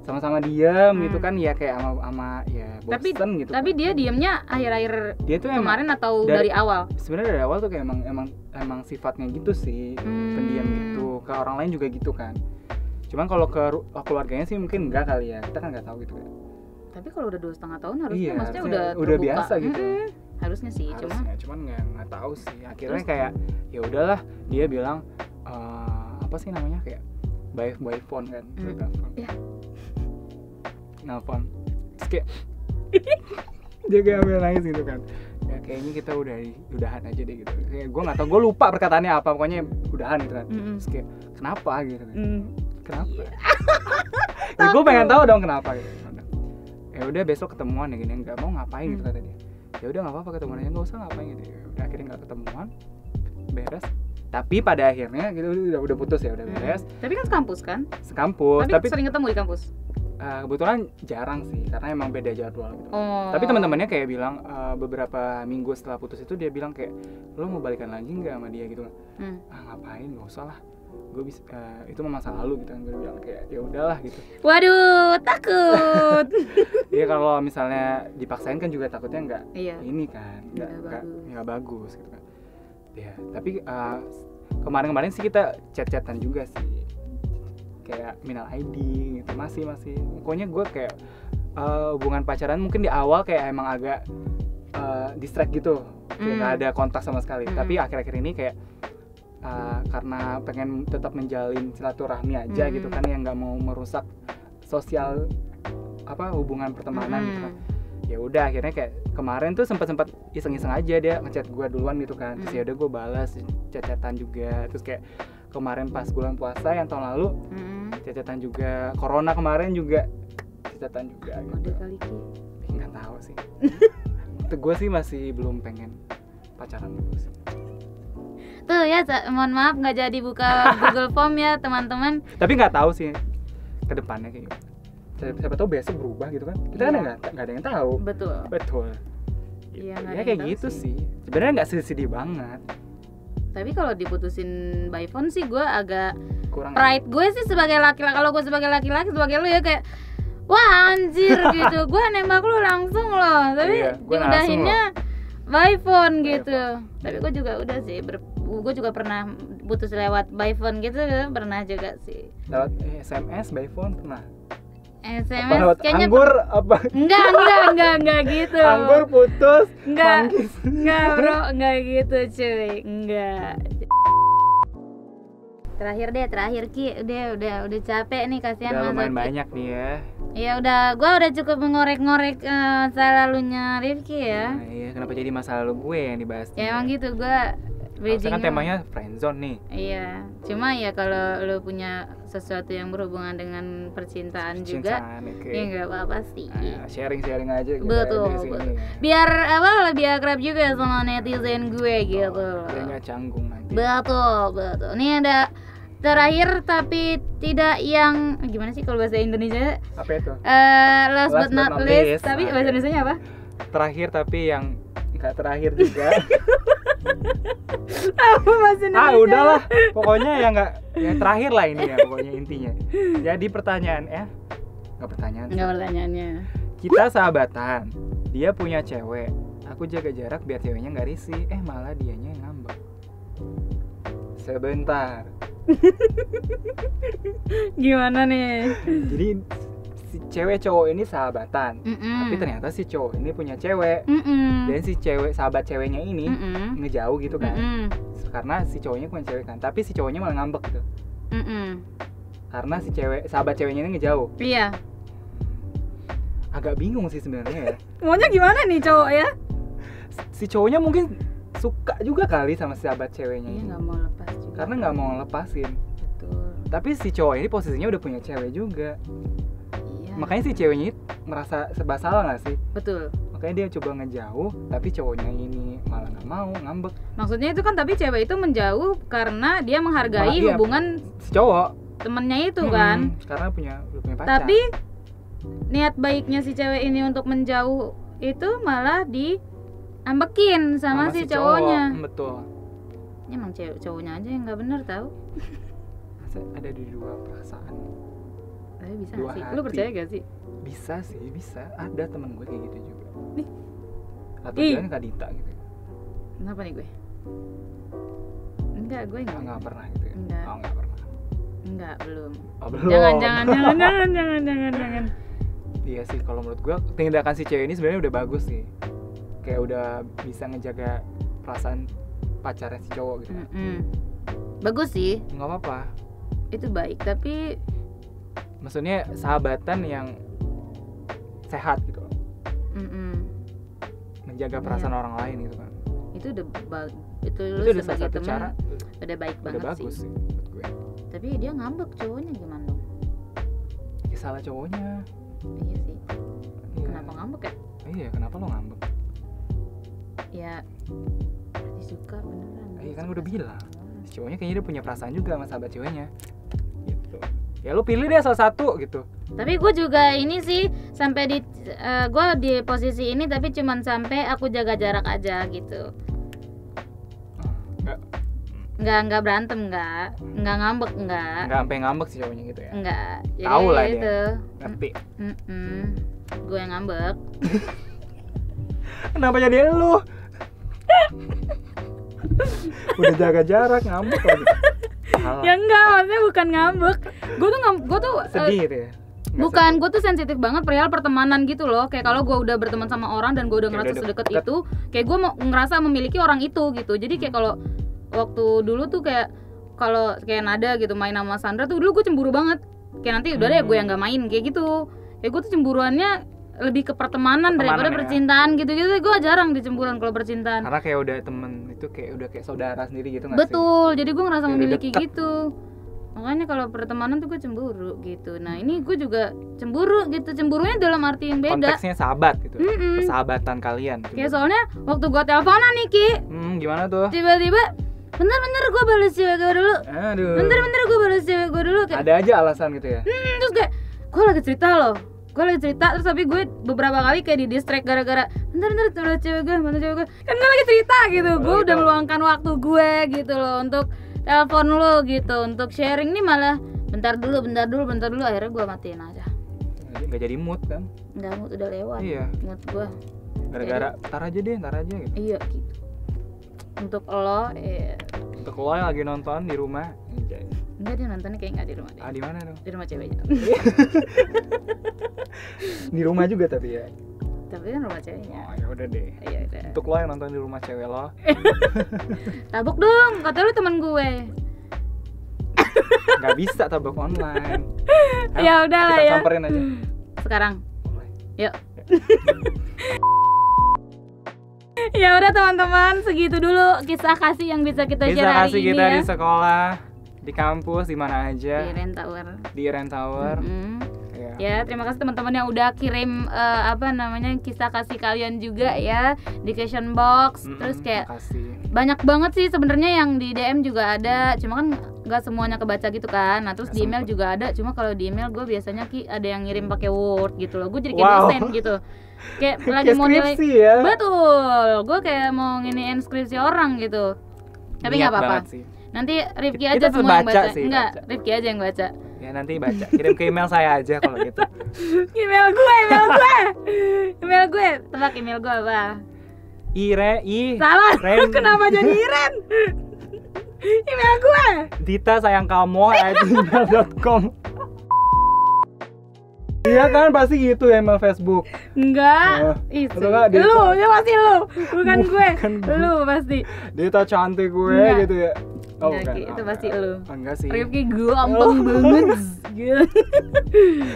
sama-sama diam gitu kan, ya kayak sama ya bosen gitu. Tapi kan. dia diamnya akhir-akhir Dia tuh kemarin emang, atau dari awal? Sebenarnya dari awal tuh kayak emang sifatnya gitu sih, pendiam gitu. Ke orang lain juga gitu kan. Cuman kalau ke keluarganya sih mungkin enggak kali ya, kita kan nggak tahu gitu kan. Tapi kalau udah 2,5 tahun harusnya Iya, maksudnya harusnya udah udah terbuka. biasa gitu. Harusnya sih, Cuman nggak tahu sih. Akhirnya kayak ya udahlah, dia bilang apa sih namanya kayak by phone kan, telepon. Iya. Nelfon. Terus kayak dia kayak ambil nangis gitu kan. Ya kayaknya kita udahan aja deh gitu. Kayak gue nggak tahu, gue lupa perkataannya apa, pokoknya udahan gitu kan. Terus kayak kenapa gitu kan. Kenapa? Ya, gue pengen tahu dong kenapa gitu. Ya udah besok ketemuan ya gini, nggak mau ngapain gitu kata dia. Ya udah nggak apa-apa ketemuan aja, nggak usah ngapain gitu. Ya udah akhirnya nggak ketemuan, beres. Tapi pada akhirnya gitu udah putus ya, udah beres. Tapi kan sekampus kan? Sekampus. Tapi sering ketemu di kampus? Kebetulan jarang sih, karena emang beda jadwal gitu. Oh. Tapi teman-temannya kayak bilang beberapa minggu setelah putus itu dia bilang kayak, lo mau balikan lagi nggak sama dia gitu kan? Ngapain, nggak usah lah. Gue bisa itu mah masa lalu gitu kan, gue bilang kayak ya udahlah gitu. Waduh, takut. Iya kalau misalnya dipaksain kan juga takutnya nggak ini kan, nggak bagus gitu kan. Ya tapi kemarin sih kita chat-chatan juga sih, kayak minal aidin gitu, masih pokoknya gue kayak hubungan pacaran mungkin di awal kayak emang agak distract gitu, kayak nggak ada kontak sama sekali. Tapi akhir-akhir ini kayak karena pengen tetap menjalin silaturahmi aja gitu kan, yang nggak mau merusak sosial hubungan pertemanan gitu kan. Ya udah akhirnya kayak kemarin tuh sempat iseng-iseng aja dia ngechat gue duluan gitu kan. Terus ya udah gue balas chat-chatan juga. Terus kayak kemarin pas bulan puasa yang tahun lalu chat-chatan juga. Corona kemarin juga chat-chatan juga gitu. Kali Ki. Nggak tahu sih. Gue sih masih belum pengen pacaran dulu sih. Tuh ya, mohon maaf nggak jadi buka Google Form ya teman-teman. Tapi nggak tahu sih ke depannya kayak gitu. Siapa tahu besok berubah gitu kan. Kita kan nggak ada yang tahu. Betul. Iya, Ya kayak gitu sih. Sebenarnya nggak sedih-sedih banget. Tapi kalau diputusin by phone sih gue agak Kurang. Pride gue sih sebagai laki-laki, kalau gue sebagai laki-laki, sebagai lu ya kayak wah anjir gitu. Gue nembak lu langsung loh. Tapi Iya, gua diudahinnya by phone gitu. Tapi gue juga udah sih gue juga pernah putus lewat by phone gitu, pernah juga sih. Lewat SMS by phone pernah. SMS Apa lewat kayaknya anggur apa? enggak gitu. Anggur putus. Enggak manggis. bro, enggak gitu cuy, enggak. Terakhir Ki, udah capek nih, kasihan Udah Mas lumayan Oki. banyak nih ya. Ya gua udah cukup mengorek-ngorek masa lalunya Rifki ya. Nah, iya, kenapa jadi masa lalu gue yang dibahas? Ya emang gitu, gua Harusnya kan bridging-nya- temanya friendzone nih. Iya, cuma ya kalau lu punya sesuatu yang berhubungan dengan percintaan juga, Cintaan, oke. ya nggak apa-apa sih. Nah, sharing-sharing aja gitu Betul, di sini. betul. Biar lebih akrab juga sama netizen gue gitu. Biar nggak canggung nanti. Betul. Nih ada terakhir tapi tidak yang gimana sih kalau bahasa Indonesia? Apa itu? Last but not least. Tapi bahasa Oke. Indonesianya apa? Terakhir tapi yang nggak terakhir juga. Apa bahasa Indonesia? Udahlah, pokoknya yang terakhir lah ini ya, pokoknya intinya. Jadi pertanyaan nggak pertanyaan. Enggak pertanyaannya. Kita sahabatan, dia punya cewek, aku jaga jarak biar ceweknya nggak risih, malah dianya yang ngambek. Sebentar. Gimana nih? Jadi si cewek cowok ini sahabatan, tapi ternyata si cowok ini punya cewek, dan si sahabat ceweknya ini ngejauh gitu kan, karena si cowoknya punya cewek kan, tapi si cowoknya malah ngambek gitu, karena si sahabat ceweknya ini ngejauh. Iya. Agak bingung sih sebenarnya ya. Maunya gimana nih cowok ya? Si cowoknya mungkin suka juga kali sama si sahabat ceweknya Iya, ini, nggak mau lepas juga. karena nggak mau lepasin. Betul. Tapi si cowok ini posisinya udah punya cewek juga, Iya. makanya si ceweknya ini merasa serba salah nggak sih? Betul. Makanya dia coba ngejauh, tapi cowoknya ini malah nggak mau, ngambek. Maksudnya itu kan, tapi cewek itu menjauh karena dia menghargai Malah iya, hubungan si cowok temennya itu kan. karena udah punya pacar. Tapi niat baiknya si cewek ini untuk menjauh itu malah diambekin sama si cowoknya. Betul. Ya, emang cowoknya aja yang nggak bener tahu. Masa ada di dua perasaan? Tapi bisa Dua nggak sih? hati. Lu percaya gak sih? Bisa sih, bisa. Ada temen gue kayak gitu juga. Nih. Atau Ih. jangan Kak Dita gitu. Kenapa nih gue? Enggak, gue Nggak pernah gitu ya? Enggak. Oh, nggak pernah. Enggak, belum. Oh, belum. Jangan. Iya sih, kalau menurut gue tindakan si cewek ini sebenarnya udah bagus sih. Kayak udah bisa ngejaga perasaan pacarnya si cowok gitu. Bagus sih, Nggak apa-apa. itu baik. Tapi Maksudnya sahabatan yang sehat gitu. Menjaga perasaan orang lain gitu kan. itu udah itu lu Itu udah salah sebagai satu teman cara. udah baik Udah banget bagus sih. sih menurut gue. Tapi dia ngambek, cowoknya gimana dong? Ya, salah cowoknya. Iya sih. Iya. Kenapa ngambek ya? Iya, kenapa lo ngambek? Ya berarti suka beneran. Iya kan gue udah bilang. Si cowoknya kayaknya dia punya perasaan juga sama sahabat ceweknya. Gitu. Ya lo pilih deh salah satu gitu. Tapi gue juga ini sih sampai gue di posisi ini, tapi cuman sampai aku jaga jarak aja gitu. Nggak berantem, nggak ngambek, nggak sampai ngambek si cowoknya gitu ya. nggak. Jadi Tahu lah dia. itu. Ngerti. Gue yang ngambek. Kenapa jadi lu? Udah jaga jarak ngambek lagi. Salah. Ya enggak, maksudnya bukan ngambek. Gue tuh Sedih gitu ya. Nggak bukan, gue tuh sensitif banget perihal pertemanan gitu loh. Kayak kalau gue udah berteman sama orang dan gue udah Kayak ngerasa udah sedekat deket. itu, kayak gue ngerasa memiliki orang itu gitu. Jadi kayak kalau waktu dulu tuh kayak kalau kayak Nada gitu main sama Sandra tuh dulu gue cemburu banget. Kayak nanti udah deh gue yang gak main kayak gitu. Kayak gue tuh cemburuannya lebih ke pertemanan daripada ya. percintaan gitu-gitu. Gue jarang dicemburuan kalau percintaan. Karena kayak udah temen itu kayak udah kayak saudara sendiri gitu nggak sih? Betul, jadi gue ngerasa Kayak udah memiliki deket. gitu. Makanya kalau pertemanan tuh gue cemburu gitu. Nah ini gue juga cemburu gitu. Cemburunya dalam arti yang beda. Konteksnya sahabat gitu. Persahabatan kalian. Kayak soalnya waktu gue teleponan nih Ki, Gimana tuh? tiba-tiba bentar gue balas cewek gue dulu. Aduh. Bentar gue balas cewek gue dulu. Kayak, Ada aja alasan gitu ya. terus kayak gue lagi cerita loh. Terus tapi gue beberapa kali kayak di distract gara-gara bentar balas cewek gue. Kan gue lagi cerita gitu. Gue udah meluangkan waktu gue gitu loh untuk telepon lo gitu, untuk sharing nih malah bentar dulu. Akhirnya gue matiin aja. Nggak jadi mood kan? Nggak, mood udah lewat. Iya. Mood gue. Gara-gara ntar aja gitu. Iya gitu. Untuk lo Untuk lo yang lagi nonton di rumah. enggak, dia nontonnya kayak enggak di rumah deh. Di mana dong? Di rumah ceweknya. Di rumah juga tapi ya. Tapi kan rumah ceweknya. Oh ya udah deh. Iya udah. Untuk lo yang nonton di rumah cewek lo. Tabok dong, kata lu teman gue. Nggak bisa tabok online. Ya udah lah kita ya. samperin aja. Sekarang. Mulai. Yuk. Ya udah teman-teman, segitu dulu kisah kasih yang bisa kita share Bisa hari kasih ini kita ya. di sekolah, di kampus, di mana aja. Di Rent Tower. Di Rent Tower. Ya. Ya, terima kasih teman-teman yang udah kirim kisah kasih kalian juga ya di question box. Terus kayak Makasih. banyak banget sih sebenarnya yang di DM juga ada, cuma kan nggak semuanya kebaca gitu kan. Nah terus di email juga ada, cuma kalau di email gue biasanya ada yang ngirim pakai Word gitu loh. Gue jadi kayak dosen gitu, kayak lagi mau nilai. Ya? Betul, gue kayak mau nginiin skripsi orang gitu. Tapi nggak apa-apa. Nanti Rifki aja Kita semua yang baca baca. sih, Enggak, baca. Rifki aja yang baca. Ya nanti baca, kirim ke email saya aja kalau gitu. Email gue. Tebak email gue apa? Salah. Ren. Kenapa jadi Iren? Email gue. Dita sayang kamu @gmail.com. Iya kan pasti gitu ya email Facebook. Enggak. Lu, ya pasti lu. Bukan gue. Lu pasti. Dita cantik gue Enggak. gitu ya. Enggak, itu pasti lu. Enggak sih. Rifki gampang banget. Gitu.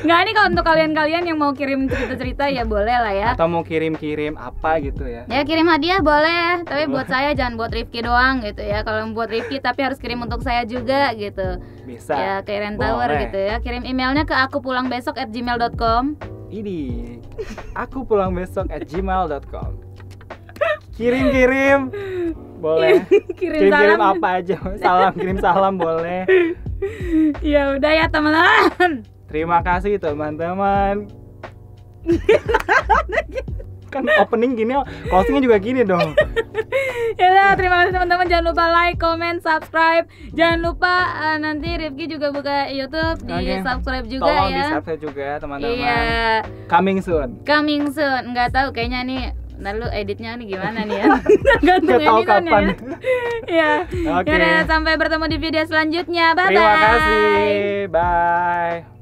Enggak, ini kalau untuk kalian-kalian yang mau kirim cerita-cerita ya boleh lah ya. Atau mau kirim-kirim apa gitu ya. Ya kirim hadiah boleh, tapi buat saya jangan buat Rifki doang gitu ya. Kalau buat Rifki tapi harus kirim untuk saya juga gitu. Bisa. Ya kayak Rent Tower Boleh. gitu ya. Kirim emailnya ke akupulangbesok@gmail.com. Ini aku pulang besok @gmail.com. Kirim boleh. Kirim Kirim salam. apa aja, kirim salam boleh. Ya udah ya teman-teman. Terima kasih teman-teman. Kan opening gini, closingnya juga gini dong. Ya udah, terima kasih teman-teman. Jangan lupa like, comment, subscribe. Jangan lupa nanti Rifki juga buka YouTube, di subscribe juga. Tolong ya. di subscribe juga teman-teman. Iya. Coming soon. Nggak tahu kayaknya nih. Ntar lu editnya nih gimana nih ya. Gantung Nggak tahu editannya kapan. ya. Oke. Yaudah, sampai bertemu di video selanjutnya. Bye bye. Terima kasih. Bye.